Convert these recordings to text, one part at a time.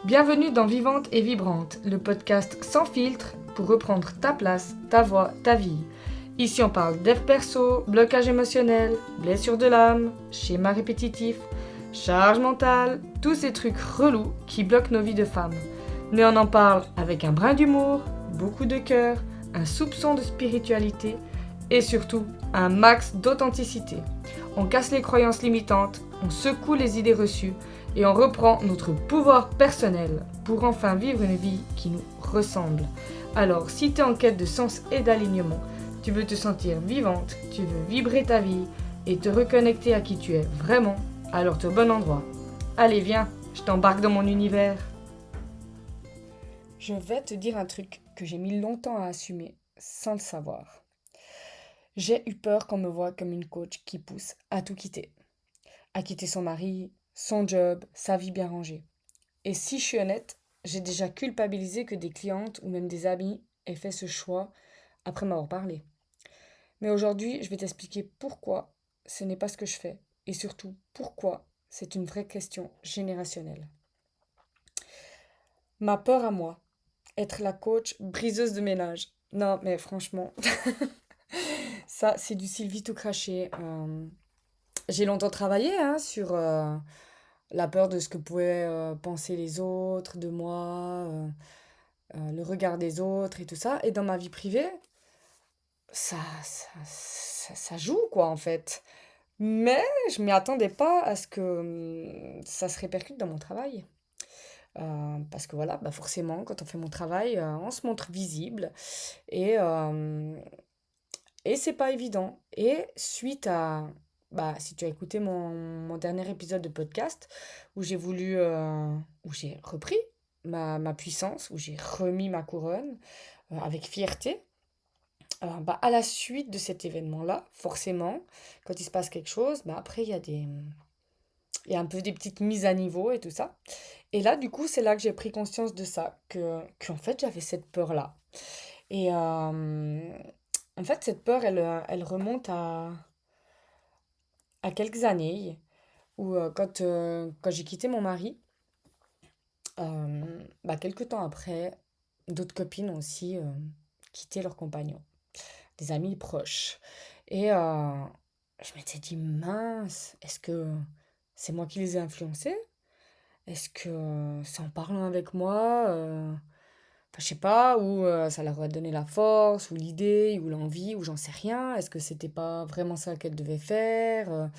Bienvenue dans Vivante et Vibrante, le podcast sans filtre pour reprendre ta place, ta voix, ta vie. Ici on parle dev perso, blocage émotionnel, blessure de l'âme, schéma répétitif, charge mentale, tous ces trucs relous qui bloquent nos vies de femmes. Mais on en parle avec un brin d'humour, beaucoup de cœur, un soupçon de spiritualité et surtout un max d'authenticité. On casse les croyances limitantes, on secoue les idées reçues et on reprend notre pouvoir personnel pour enfin vivre une vie qui nous ressemble. Alors, si tu es en quête de sens et d'alignement, tu veux te sentir vivante, tu veux vibrer ta vie et te reconnecter à qui tu es vraiment, alors tu es au bon endroit. Allez, viens, je t'embarque dans mon univers. Je vais te dire un truc que j'ai mis longtemps à assumer sans le savoir. J'ai eu peur qu'on me voie comme une coach qui pousse à tout quitter. À quitter son mari, son job, sa vie bien rangée. Et si je suis honnête, j'ai déjà culpabilisé que des clientes ou même des amis aient fait ce choix après m'avoir parlé. Mais aujourd'hui, je vais t'expliquer pourquoi ce n'est pas ce que je fais et surtout pourquoi c'est une vraie question générationnelle. Ma peur à moi, être la coach briseuse de ménage. Non, mais franchement, ça c'est du Sylvie tout craché. J'ai longtemps travaillé sur la peur de ce que pouvaient penser les autres, de moi, le regard des autres et tout ça. Et dans ma vie privée, ça joue, quoi, en fait. Mais je m'y attendais pas à ce que ça se répercute dans mon travail. Parce que voilà, bah forcément, quand on fait mon travail, on se montre visible et, euh, et c'est pas évident. Et suite à, bah, si tu as écouté mon dernier épisode de podcast, où j'ai repris ma puissance, où j'ai remis ma couronne avec fierté, bah, à la suite de cet événement-là, forcément, quand il se passe quelque chose, bah, après, il y a un peu des petites mises à niveau et tout ça. Et là, du coup, c'est là que j'ai pris conscience de ça, qu'en fait, j'avais cette peur-là. Et en fait, cette peur, elle remonte à quelques années, où quand j'ai quitté mon mari, bah, quelques temps après, d'autres copines ont aussi quitté leur compagnon, des amis proches. Et je m'étais dit, mince, est-ce que c'est moi qui les ai influencés? Est-ce que c'est en parlant avec moi, enfin, je sais pas, ou ça leur a donné la force, ou l'idée, ou l'envie, ou j'en sais rien. Est-ce que c'était pas vraiment ça qu'elle devait faire?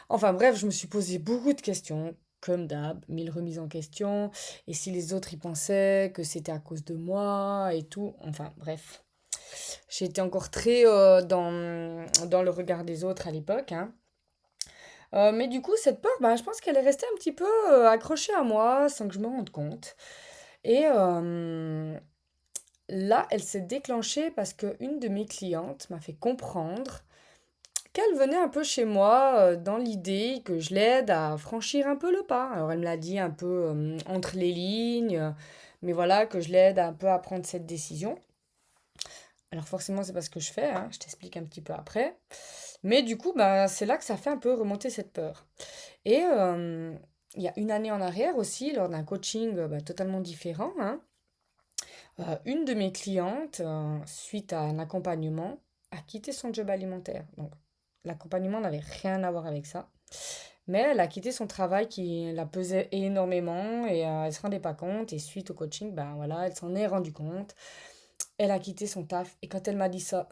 Enfin bref, je me suis posé beaucoup de questions, comme d'hab, mille remises en question. Et si les autres y pensaient que c'était à cause de moi et tout. Enfin bref, j'étais encore très dans le regard des autres à l'époque, hein. Mais du coup, cette peur, bah, je pense qu'elle est restée un petit peu accrochée à moi sans que je me rende compte. Et là, elle s'est déclenchée parce qu'une de mes clientes m'a fait comprendre qu'elle venait un peu chez moi dans l'idée que je l'aide à franchir un peu le pas. Alors elle me l'a dit un peu entre les lignes, mais voilà, que je l'aide un peu à prendre cette décision. Alors forcément, c'est pas ce que je fais, hein, je t'explique un petit peu après. Mais du coup, bah, c'est là que ça fait un peu remonter cette peur. Et il y a une année en arrière aussi, lors d'un coaching bah, totalement différent, hein, une de mes clientes, suite à un accompagnement, a quitté son job alimentaire. Donc, l'accompagnement n'avait rien à voir avec ça. Mais elle a quitté son travail qui la pesait énormément et elle se rendait pas compte. Et suite au coaching, ben voilà, elle s'en est rendue compte. Elle a quitté son taf. Et quand elle m'a dit ça,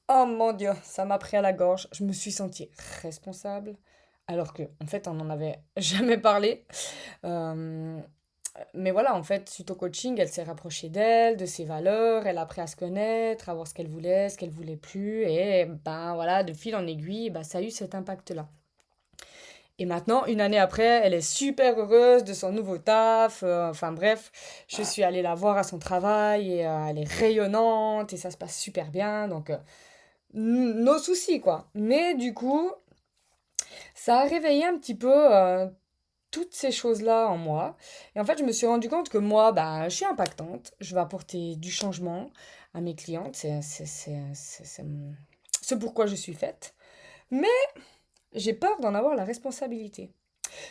oh mon Dieu, ça m'a pris à la gorge. Je me suis sentie responsable. Alors que, en fait, on n'en avait jamais parlé. Euh, mais voilà, en fait, suite au coaching, elle s'est rapprochée d'elle, de ses valeurs, elle a appris à se connaître, à voir ce qu'elle voulait plus, et ben voilà, de fil en aiguille, ben, ça a eu cet impact-là. Et maintenant, une année après, elle est super heureuse de son nouveau taf, enfin bref, je suis allée la voir à son travail, et elle est rayonnante, et ça se passe super bien, donc nos soucis, quoi. Mais du coup, ça a réveillé un petit peu toutes ces choses-là en moi. Et en fait, je me suis rendu compte que moi, bah, je suis impactante. Je vais apporter du changement à mes clientes. C'est pourquoi je suis faite. Mais j'ai peur d'en avoir la responsabilité.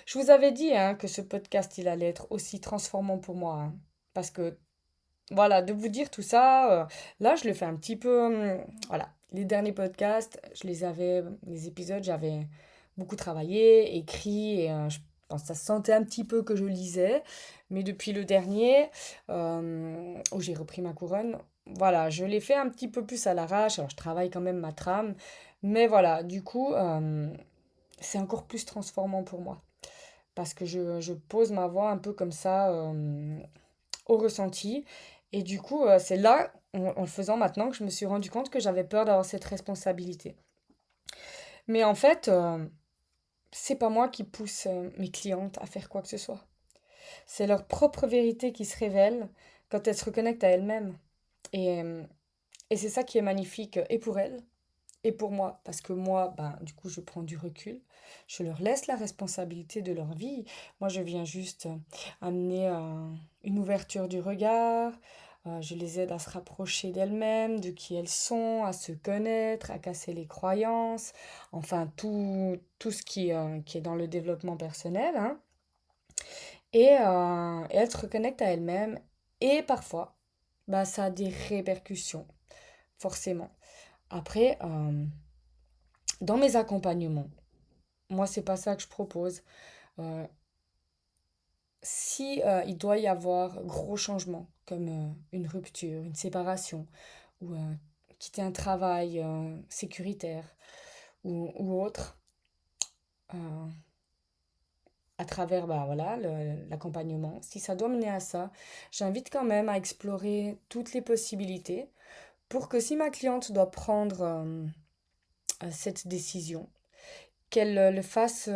Je vous avais dit hein, que ce podcast, il allait être aussi transformant pour moi, hein. Parce que, voilà, de vous dire tout ça, là, je le fais un petit peu. Voilà, les derniers podcasts, les épisodes, j'avais beaucoup travaillé, écrit, et je pense que ça se sentait un petit peu que je lisais. Mais depuis le dernier, où j'ai repris ma couronne, voilà, je l'ai fait un petit peu plus à l'arrache. Alors, je travaille quand même ma trame. Mais voilà, du coup, c'est encore plus transformant pour moi. Parce que je pose ma voix un peu comme ça, au ressenti. Et du coup, c'est là, en le faisant maintenant, que je me suis rendu compte que j'avais peur d'avoir cette responsabilité. Mais en fait, c'est pas moi qui pousse mes clientes à faire quoi que ce soit. C'est leur propre vérité qui se révèle quand elles se reconnectent à elles-mêmes. Et, euh, et c'est ça qui est magnifique, et pour elles, et pour moi. Parce que moi, ben, du coup, je prends du recul. Je leur laisse la responsabilité de leur vie. Moi, je viens juste amener une ouverture du regard. Je les aide à se rapprocher d'elles-mêmes, de qui elles sont, à se connaître, à casser les croyances. Enfin, tout ce qui est dans le développement personnel, hein. Et elles se reconnectent à elles-mêmes. Et parfois, bah, ça a des répercussions, forcément. Après, dans mes accompagnements, moi, c'est pas ça que je propose. Euh, Si il doit y avoir gros changements, comme une rupture, une séparation, ou quitter un travail sécuritaire, ou autre, euh, à travers bah, voilà, l'accompagnement, si ça doit mener à ça, j'invite quand même à explorer toutes les possibilités pour que si ma cliente doit prendre cette décision, qu'elle le fasse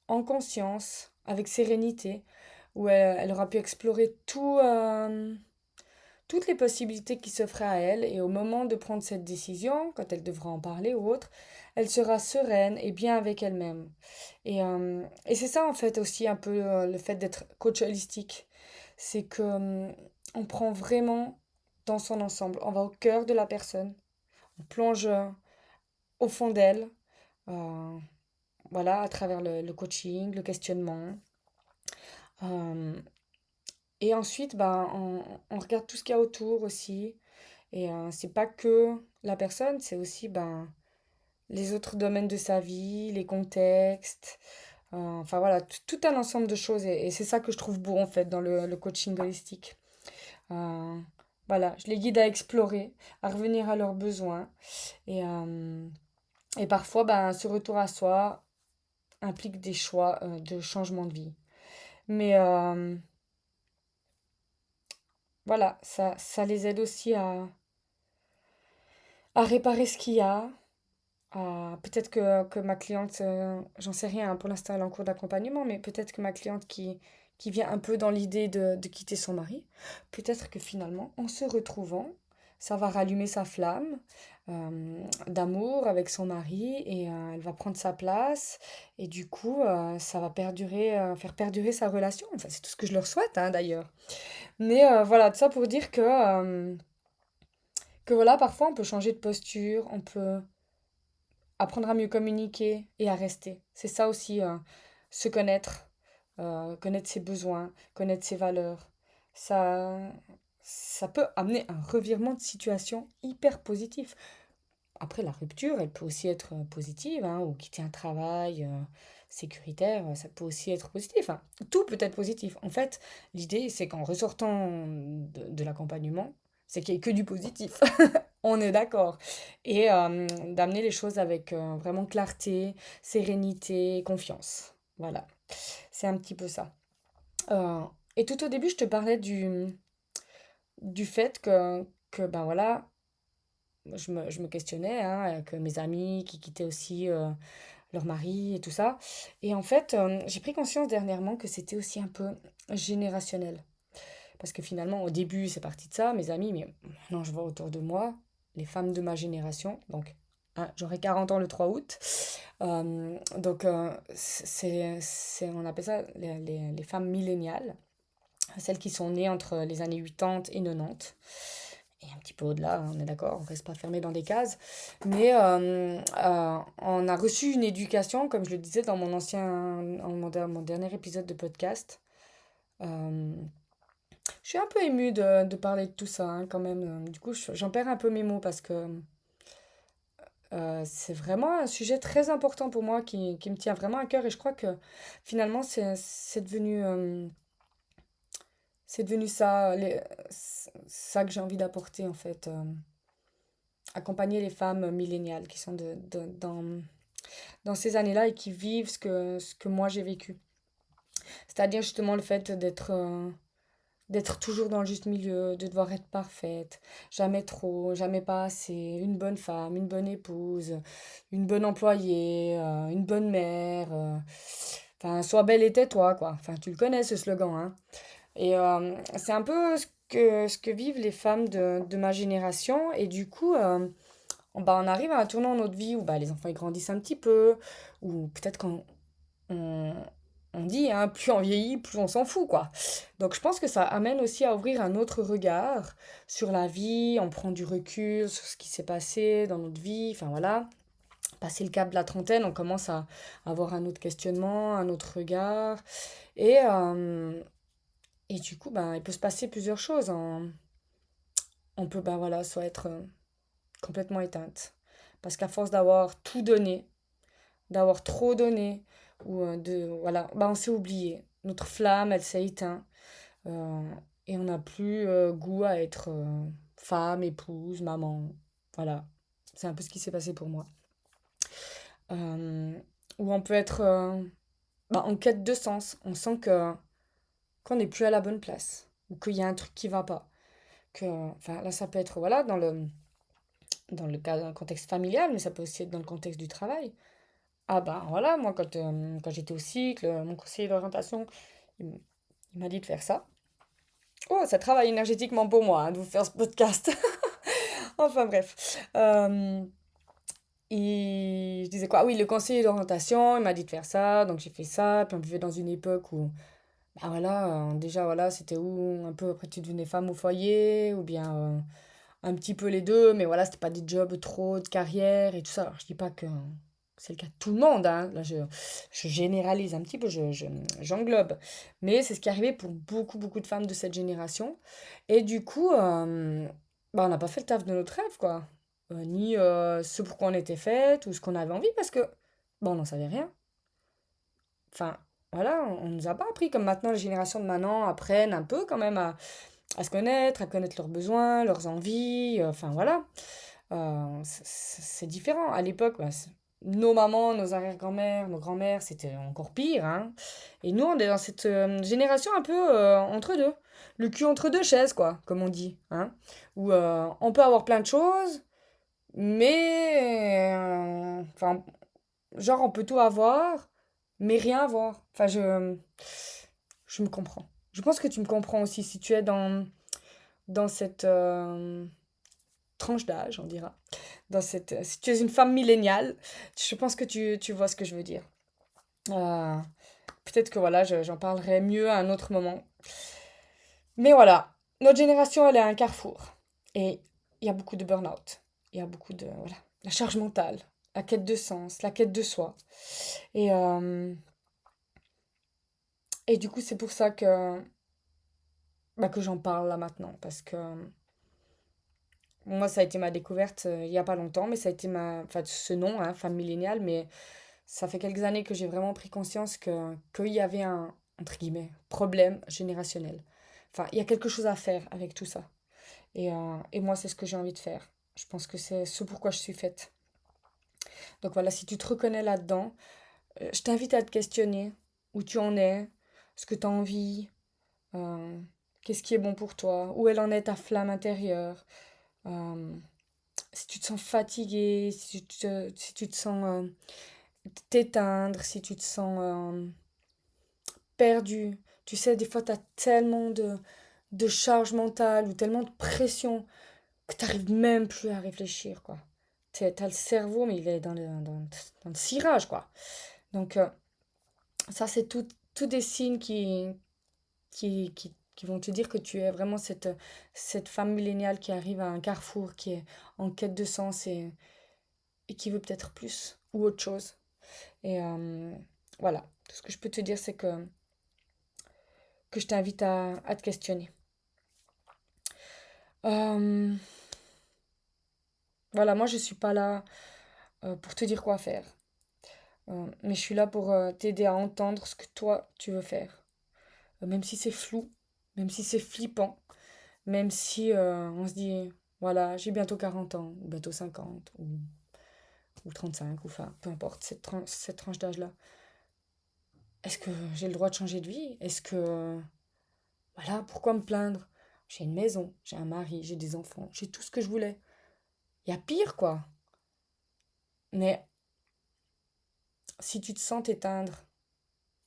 en conscience, avec sérénité, où elle aura pu explorer toutes les possibilités qui s'offraient à elle, et au moment de prendre cette décision, quand elle devra en parler ou autre, elle sera sereine et bien avec elle-même. Et c'est ça en fait aussi un peu le fait d'être coach holistique, c'est que on prend vraiment dans son ensemble, on va au cœur de la personne, on plonge au fond d'elle, euh, voilà, à travers le coaching, le questionnement. Euh, et ensuite, ben, on regarde tout ce qu'il y a autour aussi. Et c'est pas que la personne, c'est aussi ben, les autres domaines de sa vie, les contextes. Enfin voilà, tout un ensemble de choses. Et c'est ça que je trouve beau en fait dans le coaching holistique. Euh, voilà, je les guide à explorer, à revenir à leurs besoins. Et parfois, ben, ce retour à soi implique des choix de changement de vie. Mais voilà, ça les aide aussi à réparer ce qu'il y a. Peut-être que ma cliente, j'en sais rien, hein, pour l'instant elle est en cours d'accompagnement, mais peut-être que ma cliente qui vient un peu dans l'idée de quitter son mari, peut-être que finalement, en se retrouvant, ça va rallumer sa flamme d'amour avec son mari, et elle va prendre sa place, et du coup, ça va faire perdurer sa relation. Enfin, c'est tout ce que je leur souhaite, hein, d'ailleurs. Mais voilà, tout ça pour dire que voilà, parfois on peut changer de posture, on peut apprendre à mieux communiquer et à rester. C'est ça aussi, se connaître, connaître ses besoins, connaître ses valeurs. Ça, ça peut amener un revirement de situation hyper positif. Après, la rupture, elle peut aussi être positive, hein, ou quitter un travail sécuritaire, ça peut aussi être positif, hein. Tout peut être positif. En fait, l'idée, c'est qu'en ressortant de l'accompagnement, c'est qu'il n'y ait que du positif. On est d'accord. Et d'amener les choses avec vraiment clarté, sérénité, confiance. Voilà, c'est un petit peu ça. Euh, et tout au début, je te parlais du fait que ben voilà, je me questionnais, hein, avec mes amis qui quittaient aussi leur mari et tout ça. Et en fait, j'ai pris conscience dernièrement que c'était aussi un peu générationnel. Parce que finalement, au début, c'est parti de ça, mes amis, mais maintenant je vois autour de moi, les femmes de ma génération, donc hein, j'aurai 40 ans le 3 août. Donc, on appelle ça les femmes milléniales, celles qui sont nées entre les années 80 et 90. et un petit peu au-delà, hein, on est d'accord, on reste pas fermé dans des cases. Mais on a reçu une éducation, comme je le disais dans mon dernier épisode de podcast. Euh, je suis un peu émue de parler de tout ça, hein, quand même. Du coup, j'en perds un peu mes mots parce que c'est vraiment un sujet très important pour moi qui me tient vraiment à cœur et je crois que finalement c'est devenu ça, ça que j'ai envie d'apporter en fait. Accompagner les femmes milléniales qui sont dans ces années-là et qui vivent ce que moi j'ai vécu. C'est-à-dire justement le fait d'être toujours dans le juste milieu, de devoir être parfaite, jamais trop, jamais pas assez, une bonne femme, une bonne épouse, une bonne employée, une bonne mère. Enfin, sois belle et tais-toi, quoi. Enfin, tu le connais ce slogan, hein. Et c'est un peu ce que vivent les femmes de ma génération. Et du coup, on arrive à un tournant dans notre vie où bah, les enfants ils grandissent un petit peu, ou peut-être quand on, on dit, hein, plus on vieillit, plus on s'en fout, quoi. Donc je pense que ça amène aussi à ouvrir un autre regard sur la vie, on prend du recul sur ce qui s'est passé dans notre vie, enfin voilà. Passer le cap de la trentaine, on commence à avoir un autre questionnement, un autre regard. Et, euh, et du coup, ben, il peut se passer plusieurs choses, hein. On peut ben, voilà, soit être complètement éteinte. Parce qu'à force d'avoir tout donné, d'avoir trop donné, ou voilà, ben, on s'est oublié. Notre flamme, elle s'est éteinte. Euh, et on n'a plus goût à être femme, épouse, maman. Voilà, c'est un peu ce qui s'est passé pour moi. Euh, Ou on peut être bah, en quête de sens. On sent qu'on n'est plus à la bonne place, ou qu'il y a un truc qui va pas. Enfin, là, ça peut être voilà, dans le cas d'un contexte familial, mais ça peut aussi être dans le contexte du travail. Ah ben voilà, moi quand j'étais au cycle, mon conseiller d'orientation, il m'a dit de faire ça. Oh, ça travaille énergétiquement pour moi, hein, de vous faire ce podcast. Enfin bref. Et je disais quoi? Ah oui, le conseiller d'orientation, il m'a dit de faire ça, donc j'ai fait ça. Puis on vivait dans une époque où, bah voilà, déjà voilà, c'était où un peu après tu devenais femme au foyer, ou bien un petit peu les deux, mais voilà, c'était pas des jobs trop de carrière et tout ça. Alors je dis pas que c'est le cas de tout le monde, hein. Là je généralise un petit peu, j'englobe. Mais c'est ce qui est arrivé pour beaucoup, beaucoup de femmes de cette génération. Et du coup, bah, on n'a pas fait le taf de notre rêve, quoi. Ni ce pour quoi on était faites ou ce qu'on avait envie, parce que bah, on n'en savait rien. Enfin, voilà, on nous a pas appris comme maintenant les générations de maintenant apprennent un peu quand même à se connaître, à connaître leurs besoins, leurs envies, enfin voilà. C'est différent. À l'époque, bah, nos mamans, nos arrière-grand-mères, nos grands-mères, c'était encore pire, hein. Et nous, on est dans cette génération un peu entre deux. Le cul entre deux chaises, quoi, comme on dit, hein. Où on peut avoir plein de choses, mais... enfin, genre, on peut tout avoir, mais rien avoir. Enfin, je me comprends. Je pense que tu me comprends aussi si tu es dans cette tranche d'âge, on dira. Si tu es une femme milléniale, je pense que tu vois ce que je veux dire. Euh, Peut-être que voilà, j'en parlerai mieux à un autre moment. Mais voilà, notre génération, elle est à un carrefour. Et il y a beaucoup de burn-out. Il y a beaucoup de... Voilà, la charge mentale, la quête de sens, la quête de soi. Et, euh, et du coup, c'est pour ça que j'en parle là maintenant. Parce que moi, ça a été ma découverte il y a pas longtemps, mais ça a été enfin, ce nom, hein, femme milléniale, mais ça fait quelques années que j'ai vraiment pris conscience qu'il y avait un, entre guillemets, problème générationnel. Enfin, il y a quelque chose à faire avec tout ça. Et moi, c'est ce que j'ai envie de faire. Je pense que c'est ce pourquoi je suis faite. Donc voilà, si tu te reconnais là-dedans, je t'invite à te questionner où tu en es, ce que tu as envie, euh, qu'est-ce qui est bon pour toi, où elle en est ta flamme intérieure. euh, Si tu te sens fatigué, si tu te sens t'éteindre, si tu te sens perdu. Tu sais, des fois, tu as tellement de charge mentale ou tellement de pression que tu n'arrives même plus à réfléchir, quoi. T'as le cerveau, mais il est dans le cirage, quoi. Donc, ça, c'est tout des signes qui qui vont te dire que tu es vraiment cette femme milléniale qui arrive à un carrefour, qui est en quête de sens et qui veut peut-être plus ou autre chose. Et voilà, tout ce que je peux te dire, c'est que je t'invite à te questionner. Euh, voilà, moi je suis pas là pour te dire quoi faire. Mais je suis là pour t'aider à entendre ce que toi tu veux faire. Même si c'est flou, même si c'est flippant, même si on se dit, voilà, j'ai bientôt 40 ans, ou bientôt 50, ou 35, ou enfin, peu importe, cette tranche d'âge-là. Est-ce que j'ai le droit de changer de vie? Est-ce que, voilà, pourquoi me plaindre? J'ai une maison, j'ai un mari, j'ai des enfants, j'ai tout ce que je voulais. Il y a pire, quoi. Mais si tu te sens t'éteindre,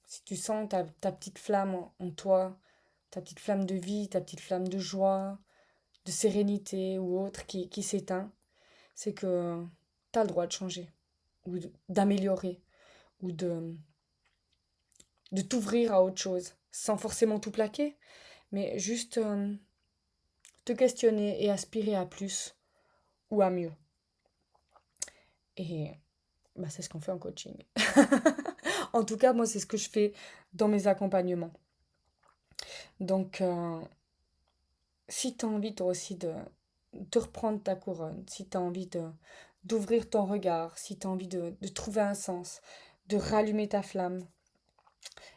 si tu sens ta petite flamme en toi, ta petite flamme de vie, ta petite flamme de joie, de sérénité ou autre qui s'éteint, c'est que tu as le droit de changer, ou d'améliorer, ou de t'ouvrir à autre chose, sans forcément tout plaquer, mais juste te questionner et aspirer à plus ou à mieux. Et bah, c'est ce qu'on fait en coaching. En tout cas, moi, c'est ce que je fais dans mes accompagnements. Donc, si tu as envie toi aussi de reprendre ta couronne, si tu as envie d'ouvrir ton regard, si tu as envie de trouver un sens, de rallumer ta flamme,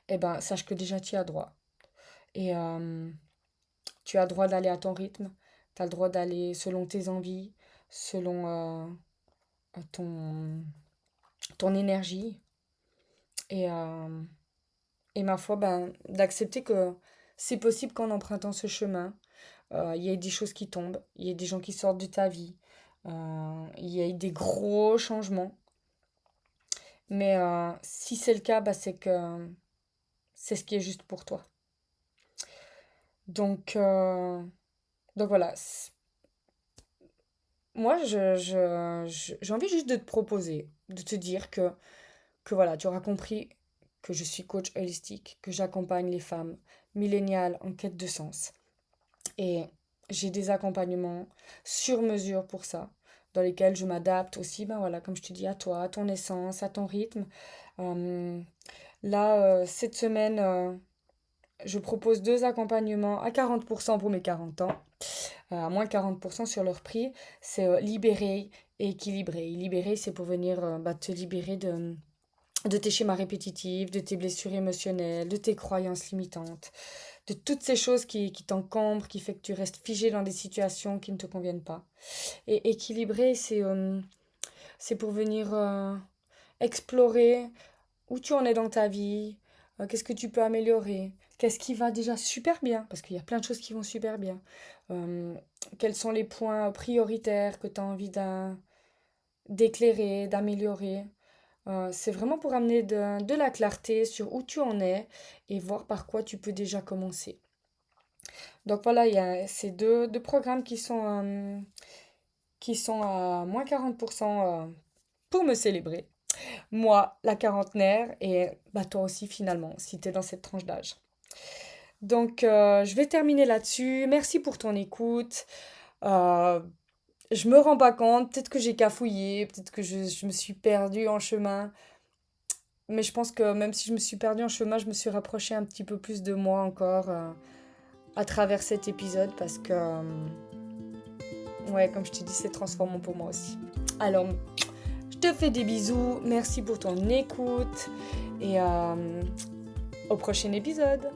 eh ben, sache que déjà tu y as droit. Et tu as le droit d'aller à ton rythme, tu as le droit d'aller selon tes envies, selon ton, ton énergie. Et, et ma foi, ben, d'accepter que c'est possible qu'en empruntant ce chemin, il y ait des choses qui tombent, il y ait des gens qui sortent de ta vie, il y ait des gros changements. Mais si c'est le cas, bah, c'est que c'est ce qui est juste pour toi. Donc, donc voilà. Moi, j'ai envie juste de te proposer, de te dire que voilà, tu auras compris que je suis coach holistique, que j'accompagne les femmes milléniales en quête de sens. Et j'ai des accompagnements sur mesure pour ça, dans lesquels je m'adapte aussi, ben voilà, comme je te dis, à toi, à ton essence, à ton rythme. Euh, Là, cette semaine, je propose deux accompagnements à 40% pour mes 40 ans, à moins 40% sur leur prix. C'est libéré et équilibré. Libéré, c'est pour venir bah, te libérer de tes schémas répétitifs, de tes blessures émotionnelles, de tes croyances limitantes, de toutes ces choses qui t'encombrent, qui fait que tu restes figé dans des situations qui ne te conviennent pas. Et équilibré, c'est pour venir explorer où tu en es dans ta vie, qu'est-ce que tu peux améliorer, qu'est-ce qui va déjà super bien, parce qu'il y a plein de choses qui vont super bien. Euh, Quels sont les points prioritaires que tu as envie d'éclairer, d'améliorer. C'est vraiment pour amener de la clarté sur où tu en es et voir par quoi tu peux déjà commencer. Donc voilà, il y a ces deux programmes qui sont à moins 40% pour me célébrer. Moi, la quarantenaire, et bah toi aussi finalement, si tu es dans cette tranche d'âge. Donc je vais terminer là-dessus. Merci pour ton écoute. Euh, je me rends pas compte, peut-être que j'ai cafouillé, peut-être que je me suis perdue en chemin. Mais je pense que même si je me suis perdue en chemin, je me suis rapprochée un petit peu plus de moi encore à travers cet épisode parce que, ouais, comme je te dis, c'est transformant pour moi aussi. Alors, je te fais des bisous, merci pour ton écoute et au prochain épisode.